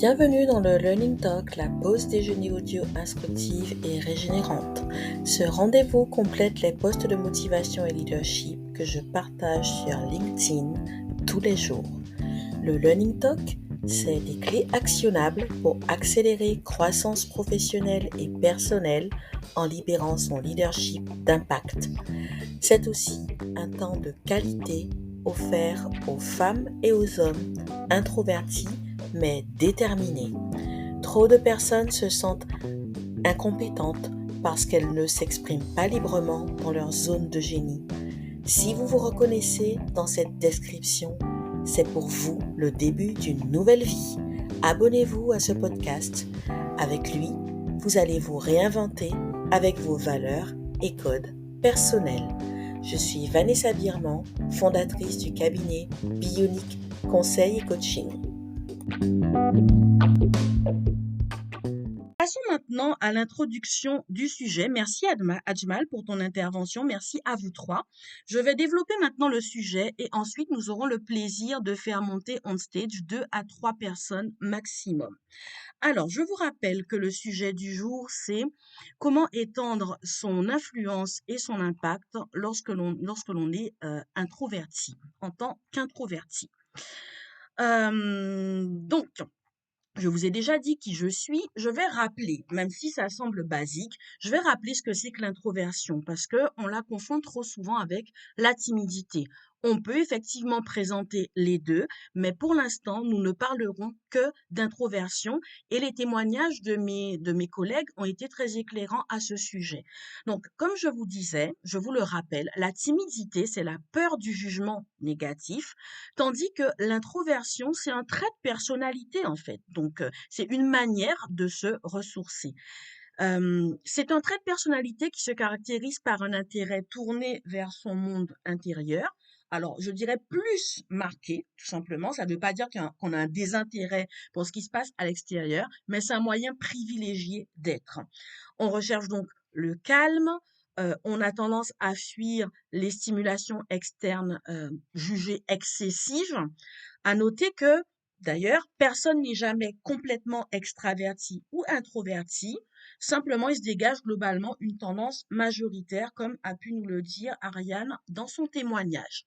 Bienvenue dans le Learning Talk, la pause déjeuner audio instructive et régénérante. Ce rendez-vous complète les posts de motivation et leadership que je partage sur LinkedIn tous les jours. Le Learning Talk, c'est des clés actionnables pour accélérer croissance professionnelle et personnelle en libérant son leadership d'impact. C'est aussi un temps de qualité offert aux femmes et aux hommes introvertis mais déterminés. Trop de personnes se sentent incompétentes parce qu'elles ne s'expriment pas librement dans leur zone de génie. Si vous vous reconnaissez dans cette description, c'est pour vous le début d'une nouvelle vie. Abonnez-vous à ce podcast. Avec lui, vous allez vous réinventer avec vos valeurs et codes personnels. Je suis Vanessa Birman, fondatrice du cabinet Bionic Conseil et Coaching. Passons maintenant à l'introduction du sujet. Merci Adjmal pour ton intervention. Merci à vous trois. Je vais développer maintenant le sujet et ensuite nous aurons le plaisir de faire monter on stage 2 à 3 personnes maximum. Alors, je vous rappelle que le sujet du jour, c'est comment étendre son influence et son impact lorsque l'on est introverti, en tant qu'introverti. Donc, je vous ai déjà dit qui je suis, je vais rappeler, même si ça semble basique, je vais rappeler ce que c'est que l'introversion parce que on la confond trop souvent avec la timidité. On peut effectivement présenter les deux, mais pour l'instant, nous ne parlerons que d'introversion et les témoignages de mes collègues ont été très éclairants à ce sujet. Donc, comme je vous disais, je vous le rappelle, la timidité, c'est la peur du jugement négatif, tandis que l'introversion, c'est un trait de personnalité en fait. Donc, c'est une manière de se ressourcer. C'est un trait de personnalité qui se caractérise par un intérêt tourné vers son monde intérieur. Alors, je dirais plus marqué, tout simplement. Ça ne veut pas dire qu'on a un désintérêt pour ce qui se passe à l'extérieur, mais c'est un moyen privilégié d'être. On recherche donc le calme. On a tendance à fuir les stimulations externes jugées excessives. À noter que, d'ailleurs, personne n'est jamais complètement extraverti ou introverti. Simplement, il se dégage globalement une tendance majoritaire, comme a pu nous le dire Ariane dans son témoignage.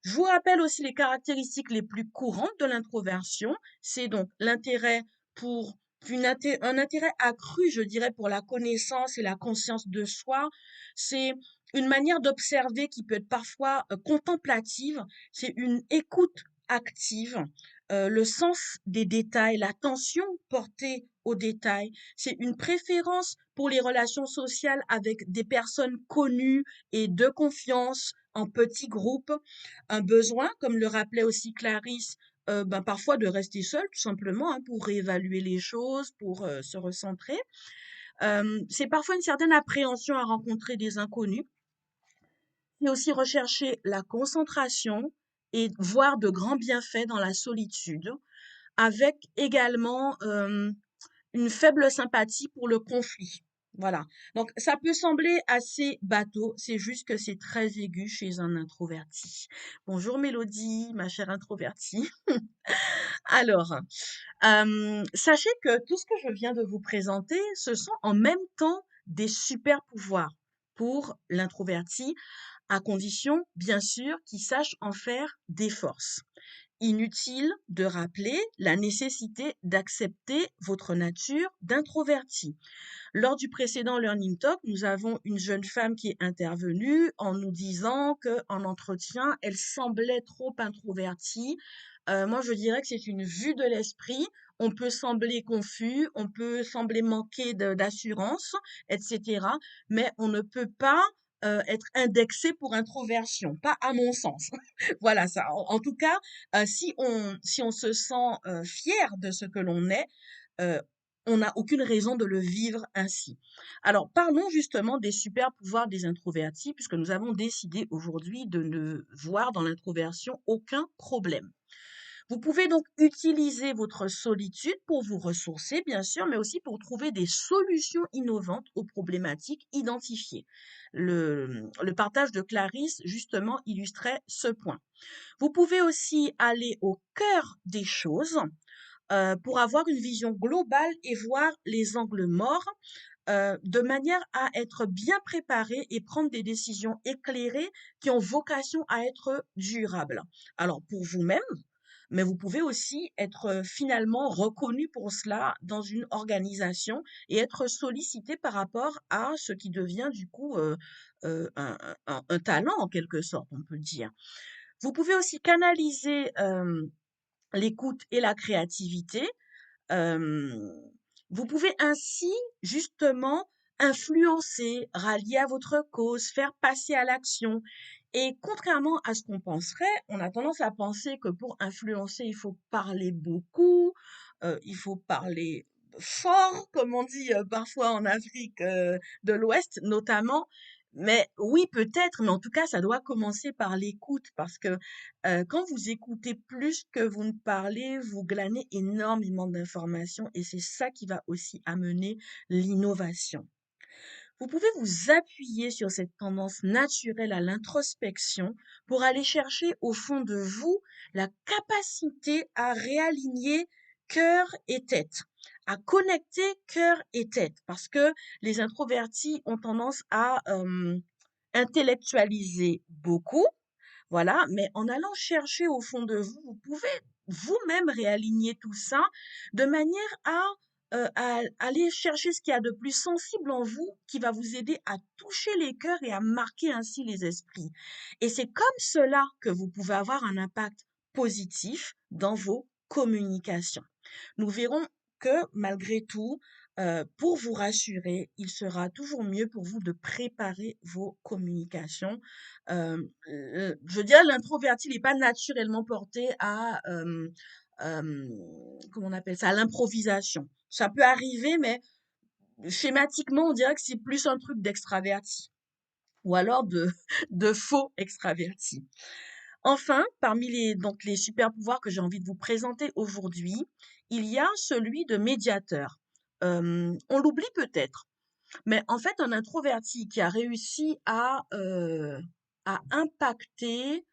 Je vous rappelle aussi les caractéristiques les plus courantes de l'introversion. C'est donc l'intérêt pour un intérêt accru, je dirais, pour la connaissance et la conscience de soi. C'est une manière d'observer qui peut être parfois contemplative. C'est une écoute active, le sens des détails, l'attention portée aux détails. C'est une préférence pour les relations sociales avec des personnes connues et de confiance en petits groupes. Un besoin, comme le rappelait aussi Clarisse, parfois de rester seul, tout simplement, hein, pour réévaluer les choses, pour se recentrer. C'est parfois une certaine appréhension à rencontrer des inconnus. C'est aussi rechercher la concentration et voir de grands bienfaits dans la solitude, avec également une faible sympathie pour le conflit. Voilà. Donc, ça peut sembler assez bateau, c'est juste que c'est très aigu chez un introverti. Bonjour Mélodie, ma chère introvertie. Alors, sachez que tout ce que je viens de vous présenter, ce sont en même temps des super pouvoirs pour l'introverti, à condition, bien sûr, qu'il sache en faire des forces. Inutile de rappeler la nécessité d'accepter votre nature d'introverti. Lors du précédent Learning Talk, nous avons une jeune femme qui est intervenue en nous disant qu'en entretien, elle semblait trop introvertie. Moi, je dirais que c'est une vue de l'esprit. On peut sembler confus, on peut sembler manquer d'assurance, etc. Mais on ne peut pas être indexé pour introversion, pas à mon sens. Voilà ça. En tout cas, si on se sent fier de ce que l'on est, euh, on n'a aucune raison de le vivre ainsi. Alors, parlons justement des super pouvoirs des introvertis, puisque nous avons décidé aujourd'hui de ne voir dans l'introversion aucun problème. Vous pouvez donc utiliser votre solitude pour vous ressourcer, bien sûr, mais aussi pour trouver des solutions innovantes aux problématiques identifiées. Le partage de Clarisse, justement, illustrait ce point. Vous pouvez aussi aller au cœur des choses pour avoir une vision globale et voir les angles morts, de manière à être bien préparé et prendre des décisions éclairées qui ont vocation à être durables. Alors pour vous-même, mais vous pouvez aussi être finalement reconnu pour cela dans une organisation et être sollicité par rapport à ce qui devient du coup un talent en quelque sorte, on peut dire. Vous pouvez aussi canaliser l'écoute et la créativité. Hem, Vous pouvez ainsi justement influencer, rallier à votre cause, faire passer à l'action. Et contrairement à ce qu'on penserait, on a tendance à penser que pour influencer, il faut parler beaucoup, il faut parler fort, comme on dit parfois en Afrique de l'Ouest notamment. Mais oui, peut-être, mais en tout cas, ça doit commencer par l'écoute parce que quand vous écoutez plus que vous ne parlez, vous glanez énormément d'informations et c'est ça qui va aussi amener l'innovation. Vous pouvez vous appuyer sur cette tendance naturelle à l'introspection pour aller chercher au fond de vous la capacité à réaligner cœur et tête, à connecter cœur et tête, parce que les introvertis ont tendance à intellectualiser beaucoup, voilà, mais en allant chercher au fond de vous, vous pouvez vous-même réaligner tout ça de manière à aller chercher ce qu'il y a de plus sensible en vous qui va vous aider à toucher les cœurs et à marquer ainsi les esprits. Et c'est comme cela que vous pouvez avoir un impact positif dans vos communications. Nous verrons que malgré tout, pour vous rassurer, il sera toujours mieux pour vous de préparer vos communications. Je veux dire, l'introverti n'est pas naturellement porté à, comment on appelle ça, à l'improvisation. Ça peut arriver, mais schématiquement, on dirait que c'est plus un truc d'extraverti ou alors de, de faux extraverti. Enfin, parmi les super pouvoirs que j'ai envie de vous présenter aujourd'hui, il y a celui de médiateur. On l'oublie peut-être, mais en fait, un introverti qui a réussi à impacter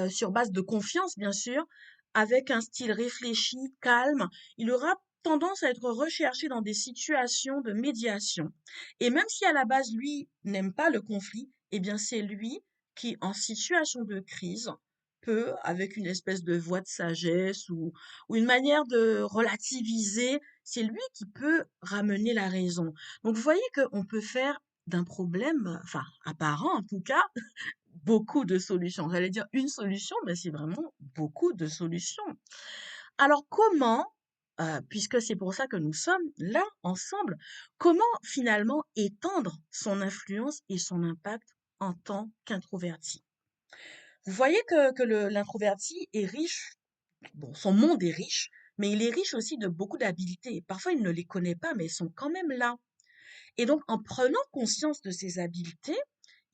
sur base de confiance, bien sûr, avec un style réfléchi, calme, il aura tendance à être recherché dans des situations de médiation. Et même si à la base, lui n'aime pas le conflit, eh bien, c'est lui qui, en situation de crise, peut, avec une espèce de voix de sagesse ou une manière de relativiser, c'est lui qui peut ramener la raison. Donc, vous voyez qu'on peut faire d'un problème, enfin, apparent en tout cas, beaucoup de solutions. J'allais dire une solution, mais c'est vraiment beaucoup de solutions. Alors, comment, puisque c'est pour ça que nous sommes là ensemble, comment finalement étendre son influence et son impact en tant qu'introverti? Vous voyez que l'introverti est riche, bon, son monde est riche, mais il est riche aussi de beaucoup d'habiletés. Parfois, il ne les connaît pas, mais elles sont quand même là. Et donc, en prenant conscience de ses habiletés,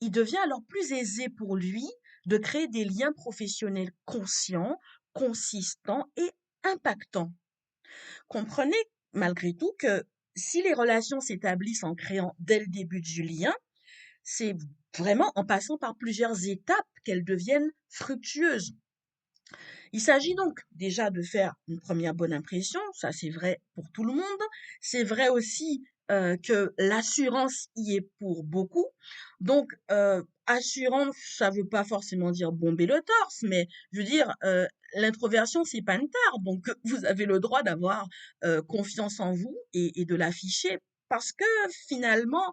il devient alors plus aisé pour lui de créer des liens professionnels conscients, consistants et impactants. Comprenez malgré tout que si les relations s'établissent en créant dès le début du lien, c'est vraiment en passant par plusieurs étapes qu'elles deviennent fructueuses. Il s'agit donc déjà de faire une première bonne impression, ça c'est vrai pour tout le monde. C'est vrai aussi que l'assurance y est pour beaucoup. Donc, assurance, ça veut pas forcément dire bomber le torse, mais je veux dire, l'introversion, c'est pas une tare. Donc, vous avez le droit d'avoir confiance en vous et de l'afficher parce que finalement,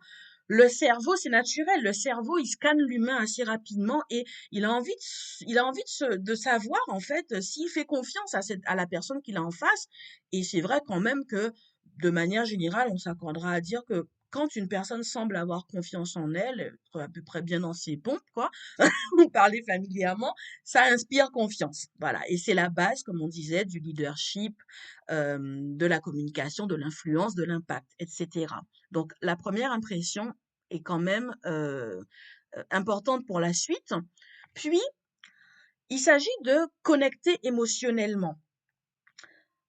le cerveau, c'est naturel. Le cerveau, il scanne l'humain assez rapidement et il a envie de savoir, en fait, s'il fait confiance à la personne qu'il a en face. Et c'est vrai quand même que, de manière générale, on s'accordera à dire que quand une personne semble avoir confiance en elle, être à peu près bien dans ses pompes, quoi, pour parler familièrement, ça inspire confiance. Voilà. Et c'est la base, comme on disait, du leadership, de la communication, de l'influence, de l'impact, etc. Donc, la première impression est quand même importante pour la suite. Puis, il s'agit de connecter émotionnellement.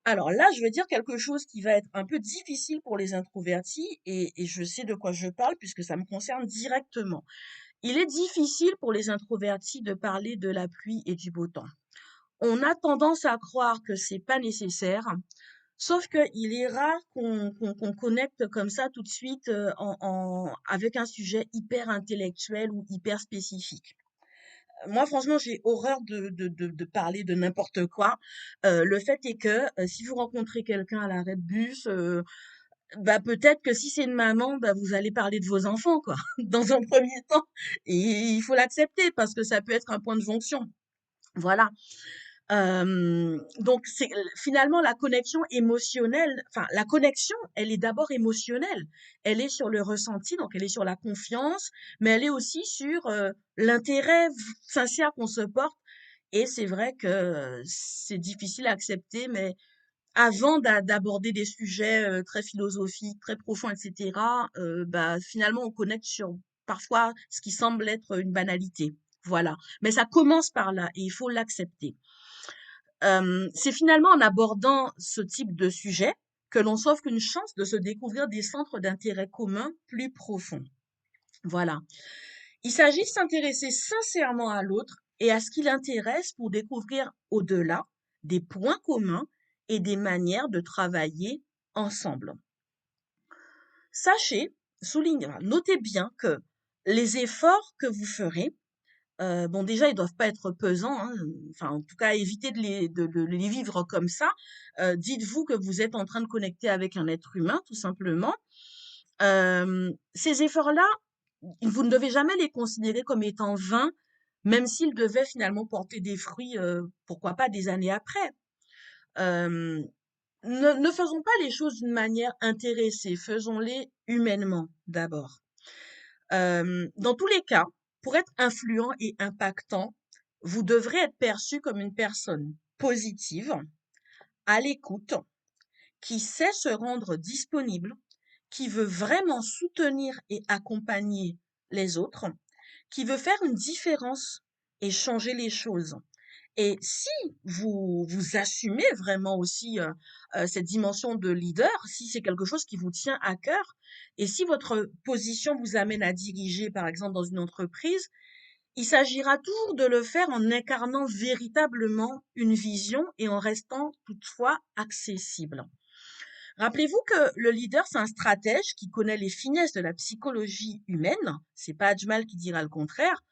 Alors là, je vais dire quelque chose qui va être un peu difficile pour les introvertis et je sais de quoi je parle puisque ça me concerne directement. Il est difficile pour les introvertis de parler de la pluie et du beau temps. On a tendance à croire que c'est pas nécessaire, Sauf qu'il est rare qu'on connecte comme ça tout de suite avec un sujet hyper intellectuel ou hyper spécifique. Moi, franchement, j'ai horreur de parler de n'importe quoi. Le fait est que si vous rencontrez quelqu'un à l'arrêt de bus, bah peut-être que si c'est une maman, bah vous allez parler de vos enfants, quoi, dans un premier temps. Et il faut l'accepter parce que ça peut être un point de jonction. Voilà. Donc c'est finalement la connexion émotionnelle, enfin la connexion, elle est d'abord émotionnelle. Elle est sur le ressenti, donc elle est sur la confiance, mais elle est aussi sur l'intérêt sincère qu'on se porte. Et c'est vrai que c'est difficile à accepter, mais avant d'aborder des sujets très philosophiques, très profonds, etc., bah finalement on connecte sur parfois ce qui semble être une banalité. Voilà. Mais ça commence par là et il faut l'accepter. C'est finalement en abordant ce type de sujet que l'on s'offre une chance de se découvrir des centres d'intérêt communs plus profonds. Voilà. Il s'agit de s'intéresser sincèrement à l'autre et à ce qui l'intéresse pour découvrir au-delà des points communs et des manières de travailler ensemble. Sachez, soulignez, notez bien que les efforts que vous ferez, bon déjà ils doivent pas être pesants, hein, enfin en tout cas évitez de les vivre comme ça. Dites-vous que vous êtes en train de connecter avec un être humain tout simplement. Ces efforts-là, vous ne devez jamais les considérer comme étant vains, même s'ils devaient finalement porter des fruits, pourquoi pas des années après. Euh, ne faisons pas les choses d'une manière intéressée, faisons-les humainement d'abord. Dans tous les cas, pour être influent et impactant, vous devrez être perçu comme une personne positive, à l'écoute, qui sait se rendre disponible, qui veut vraiment soutenir et accompagner les autres, qui veut faire une différence et changer les choses. Et si vous assumez vraiment aussi cette dimension de leader, si c'est quelque chose qui vous tient à cœur, et si votre position vous amène à diriger, par exemple, dans une entreprise, il s'agira toujours de le faire en incarnant véritablement une vision et en restant toutefois accessible. Rappelez-vous que le leader, c'est un stratège qui connaît les finesses de la psychologie humaine. C'est pas Ajmal qui dira le contraire.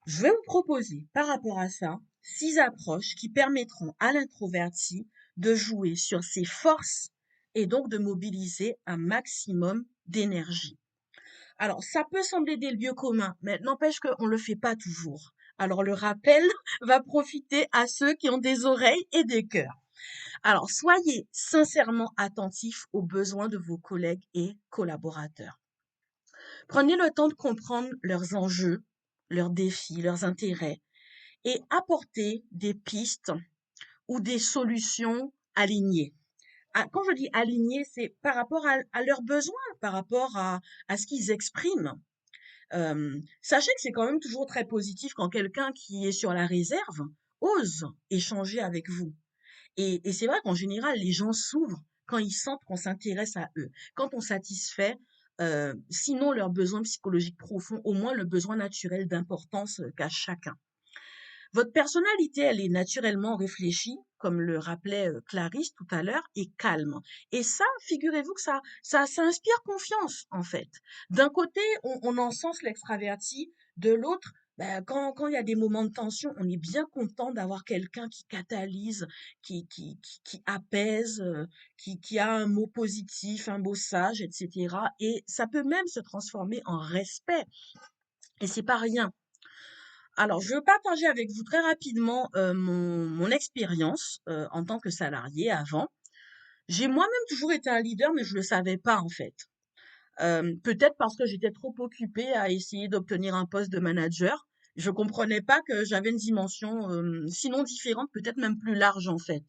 Je vais vous proposer, par rapport à ça, 6 approches qui permettront à l'introverti de jouer sur ses forces et donc de mobiliser un maximum d'énergie. Alors, ça peut sembler des lieux communs, mais n'empêche qu'on ne le fait pas toujours. Alors, le rappel va profiter à ceux qui ont des oreilles et des cœurs. Alors, soyez sincèrement attentifs aux besoins de vos collègues et collaborateurs. Prenez le temps de comprendre leurs enjeux, leurs défis, leurs intérêts et apportez des pistes ou des solutions alignées. Quand je dis alignées, c'est par rapport à leurs besoins, par rapport à ce qu'ils expriment. Sachez que c'est quand même toujours très positif quand quelqu'un qui est sur la réserve ose échanger avec vous. Et c'est vrai qu'en général, les gens s'ouvrent quand ils sentent qu'on s'intéresse à eux, quand on satisfait, sinon leurs besoins psychologiques profonds, au moins le besoin naturel d'importance qu'a chacun. Votre personnalité, elle est naturellement réfléchie, comme le rappelait Clarisse tout à l'heure, et calme. Et ça, figurez-vous que ça inspire confiance, en fait. D'un côté, on encense l'extraverti, de l'autre, ben, quand il y a des moments de tension, on est bien content d'avoir quelqu'un qui catalyse, qui apaise, qui a un mot positif, un mot sage, etc. Et ça peut même se transformer en respect. Et c'est pas rien. Alors, je veux partager avec vous très rapidement mon expérience en tant que salarié avant. J'ai moi-même toujours été un leader, mais je le savais pas en fait. Peut-être parce que j'étais trop occupée à essayer d'obtenir un poste de manager. Je comprenais pas que j'avais une dimension sinon différente, peut-être même plus large en fait.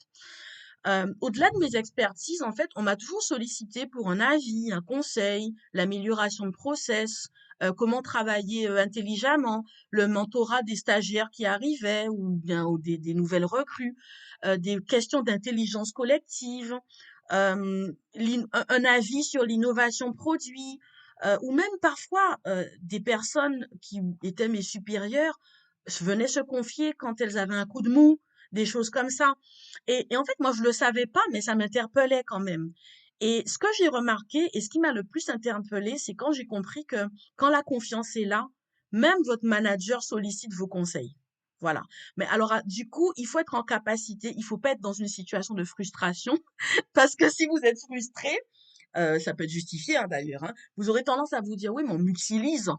Au-delà de mes expertises, en fait, on m'a toujours sollicité pour un avis, un conseil, l'amélioration de process, comment travailler intelligemment, le mentorat des stagiaires qui arrivaient ou bien ou des nouvelles recrues, des questions d'intelligence collective, un avis sur l'innovation produit, ou même parfois des personnes qui étaient mes supérieurs venaient se confier quand elles avaient un coup de mou, des choses comme ça. Et en fait, moi, je le savais pas, mais ça m'interpellait quand même. Et ce que j'ai remarqué et ce qui m'a le plus interpellé, c'est quand j'ai compris que quand la confiance est là, même votre manager sollicite vos conseils. Voilà. Mais alors, du coup, il faut être en capacité, il faut pas être dans une situation de frustration, parce que si vous êtes frustré, ça peut être justifié, hein, d'ailleurs, hein, vous aurez tendance à vous dire: «Oui, mais on m'utilise,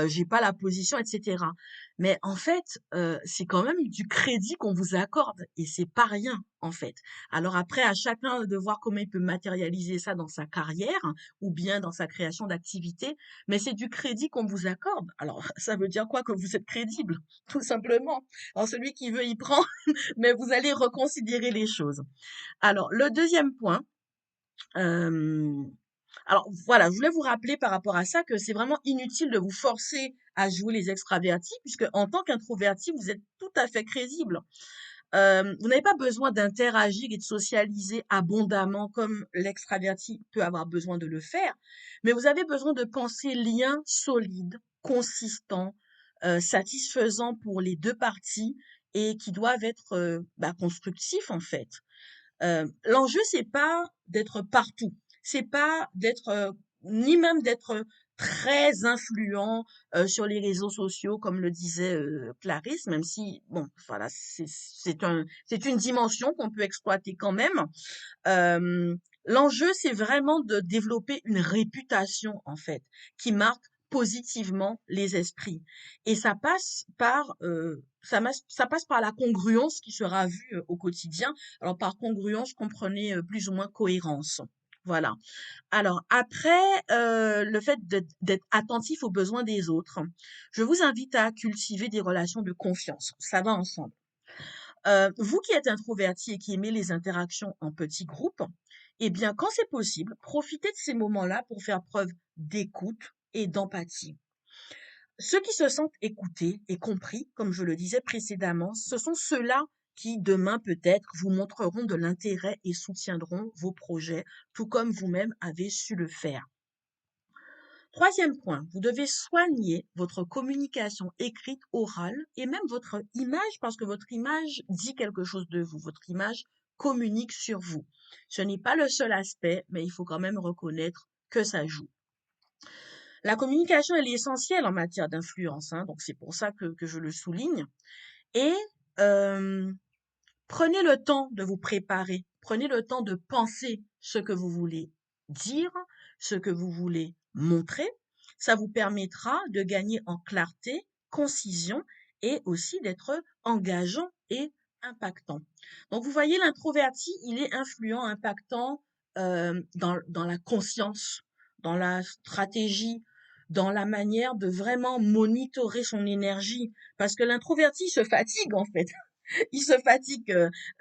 j'ai pas la position» et cetera. Mais en fait, c'est quand même du crédit qu'on vous accorde et c'est pas rien, en fait. Alors après, à chacun de voir comment il peut matérialiser ça dans sa carrière ou bien dans sa création d'activité, mais c'est du crédit qu'on vous accorde. Alors ça veut dire quoi? Que vous êtes crédible, tout simplement. Alors celui qui veut, y prend, mais vous allez reconsidérer les choses. Alors le deuxième point, Hem, alors voilà, je voulais vous rappeler par rapport à ça que c'est vraiment inutile de vous forcer à jouer les extravertis puisque en tant qu'introverti, vous êtes tout à fait crédible. Vous n'avez pas besoin d'interagir et de socialiser abondamment comme l'extraverti peut avoir besoin de le faire, mais vous avez besoin de penser liens solides, consistants, satisfaisants pour les 2 parties et qui doivent être, constructifs en fait. L'enjeu, c'est pas d'être partout. C'est pas d'être, ni même d'être très influent, sur les réseaux sociaux comme le disait, Clarisse, même si bon, voilà, c'est une dimension qu'on peut exploiter quand même. L'enjeu, c'est vraiment de développer une réputation, en fait, qui marque positivement les esprits. Et ça passe par la congruence qui sera vue au quotidien. Alors, par congruence, comprenez plus ou moins cohérence. Voilà. Alors, après, le fait d'être attentif aux besoins des autres, je vous invite à cultiver des relations de confiance. Ça va ensemble. Vous qui êtes introverti et qui aimez les interactions en petits groupes, eh bien, quand c'est possible, profitez de ces moments-là pour faire preuve d'écoute et d'empathie. Ceux qui se sentent écoutés et compris, comme je le disais précédemment, ce sont ceux-là qui, demain peut-être, vous montreront de l'intérêt et soutiendront vos projets, tout comme vous-même avez su le faire. Troisième point, vous devez soigner votre communication écrite, orale et même votre image parce que votre image dit quelque chose de vous. Votre image communique sur vous. Ce n'est pas le seul aspect, mais il faut quand même reconnaître que ça joue. La communication, elle est essentielle en matière d'influence, hein, donc c'est pour ça que je le souligne. Et euh, prenez le temps de vous préparer. Prenez le temps de penser ce que vous voulez dire, ce que vous voulez montrer. Ça vous permettra de gagner en clarté, concision et aussi d'être engageant et impactant. Donc vous voyez, l'introverti, il est influent, impactant dans la conscience, dans la stratégie, dans la manière de vraiment monitorer son énergie. Parce que l'introverti se fatigue en fait. Il se fatigue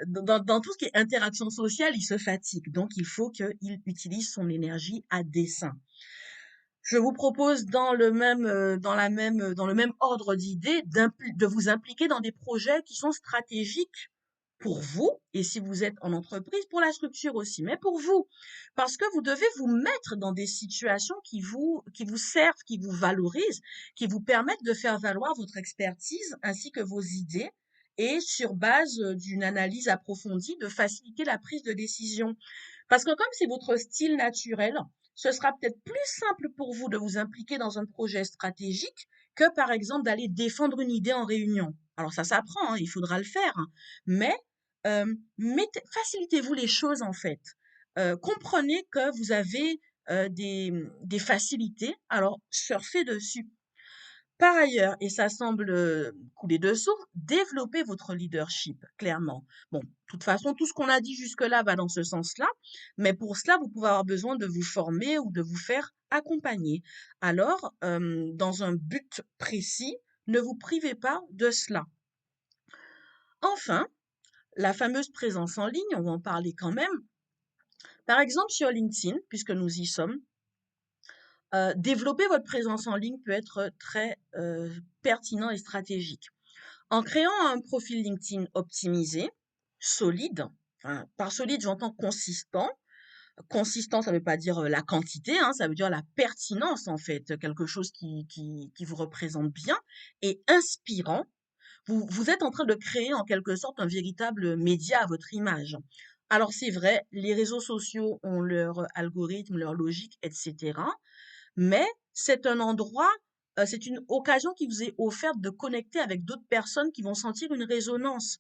dans tout ce qui est interaction sociale, il se fatigue. Donc, il faut qu'il utilise son énergie à dessein. Je vous propose dans le même ordre d'idées de vous impliquer dans des projets qui sont stratégiques pour vous et si vous êtes en entreprise, pour la structure aussi, mais pour vous. Parce que vous devez vous mettre dans des situations qui vous servent, qui vous valorisent, qui vous permettent de faire valoir votre expertise ainsi que vos idées et sur base d'une analyse approfondie, de faciliter la prise de décision. Parce que comme c'est votre style naturel, ce sera peut-être plus simple pour vous de vous impliquer dans un projet stratégique que par exemple d'aller défendre une idée en réunion. Alors ça s'apprend, hein, il faudra le faire, hein, mais facilitez-vous les choses en fait. Comprenez que vous avez des facilités, alors surfez dessus. Par ailleurs, et ça semble couler de source, développez votre leadership, clairement. Bon, de toute façon, tout ce qu'on a dit jusque-là va dans ce sens-là, mais pour cela, vous pouvez avoir besoin de vous former ou de vous faire accompagner. Alors, dans un but précis, ne vous privez pas de cela. Enfin, la fameuse présence en ligne, on va en parler quand même. Par exemple, sur LinkedIn, puisque nous y sommes, développer votre présence en ligne peut être très pertinent et stratégique. En créant un profil LinkedIn optimisé, solide, enfin, par solide, j'entends consistant. Consistant, ça ne veut pas dire la quantité, hein, ça veut dire la pertinence, en fait, quelque chose qui vous représente bien, et inspirant. Vous êtes en train de créer en quelque sorte un véritable média à votre image. Alors c'est vrai, les réseaux sociaux ont leur algorithme, leur logique, etc. Mais c'est un endroit, c'est une occasion qui vous est offerte de connecter avec d'autres personnes qui vont sentir une résonance.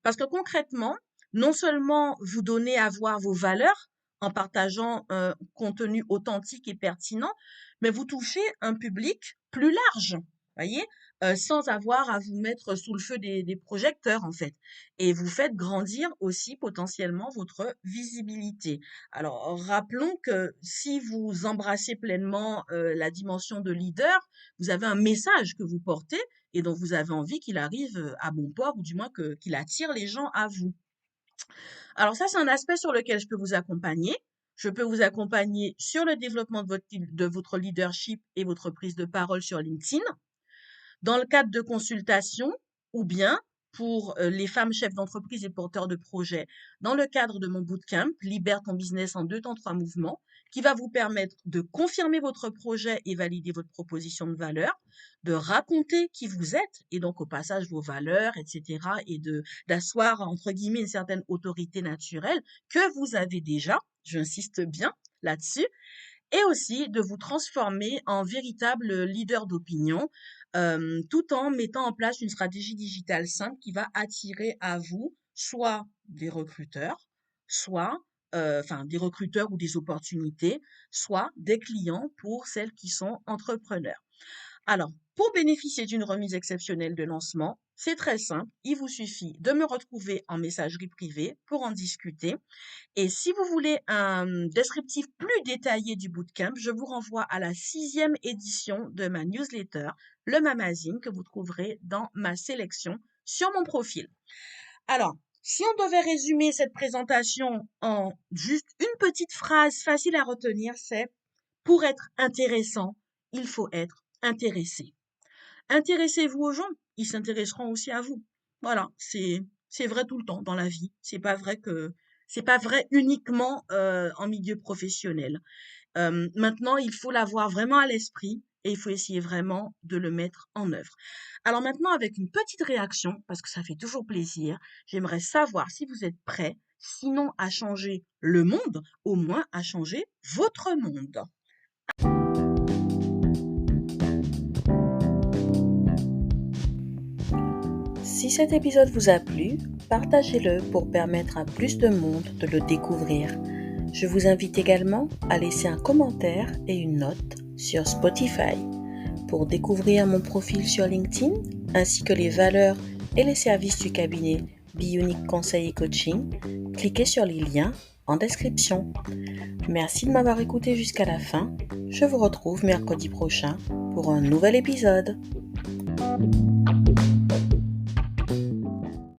Parce que concrètement, non seulement vous donnez à voir vos valeurs en partageant un contenu authentique et pertinent, mais vous touchez un public plus large, voyez, sans avoir à vous mettre sous le feu des projecteurs en fait. Et vous faites grandir aussi potentiellement votre visibilité. Alors, rappelons que si vous embrassez pleinement la dimension de leader, vous avez un message que vous portez et dont vous avez envie qu'il arrive à bon port ou du moins qu'il attire les gens à vous. Alors ça, c'est un aspect sur lequel je peux vous accompagner. Je peux vous accompagner sur le développement de votre leadership et votre prise de parole sur LinkedIn dans le cadre de consultations ou bien pour les femmes chefs d'entreprise et porteurs de projets dans le cadre de mon bootcamp Libère ton business en 2 temps 3 mouvements qui va vous permettre de confirmer votre projet et valider votre proposition de valeur, de raconter qui vous êtes et donc au passage vos valeurs, etc. et d'asseoir entre guillemets une certaine autorité naturelle que vous avez déjà, j'insiste bien là-dessus, et aussi de vous transformer en véritable leader d'opinion, tout en mettant en place une stratégie digitale simple qui va attirer à vous soit des recruteurs, soit enfin des recruteurs ou des opportunités, soit des clients pour celles qui sont entrepreneurs. Alors, pour bénéficier d'une remise exceptionnelle de lancement, c'est très simple, il vous suffit de me retrouver en messagerie privée pour en discuter. Et si vous voulez un descriptif plus détaillé du bootcamp, je vous renvoie à la 6e édition de ma newsletter, le Mamazine, que vous trouverez dans ma sélection sur mon profil. Alors, si on devait résumer cette présentation en juste une petite phrase facile à retenir, c'est pour être intéressant, il faut être intéressé. Intéressez-vous aux gens, ils s'intéresseront aussi à vous. Voilà, c'est vrai tout le temps dans la vie. C'est pas vrai uniquement en milieu professionnel. Maintenant, il faut l'avoir vraiment à l'esprit et il faut essayer vraiment de le mettre en œuvre. Alors maintenant, avec une petite réaction, parce que ça fait toujours plaisir, j'aimerais savoir si vous êtes prêts, sinon à changer le monde, au moins à changer votre monde. Si cet épisode vous a plu, partagez-le pour permettre à plus de monde de le découvrir. Je vous invite également à laisser un commentaire et une note sur Spotify. Pour découvrir mon profil sur LinkedIn, ainsi que les valeurs et les services du cabinet Bionic Conseil et Coaching, cliquez sur les liens en description. Merci de m'avoir écouté jusqu'à la fin. Je vous retrouve mercredi prochain pour un nouvel épisode.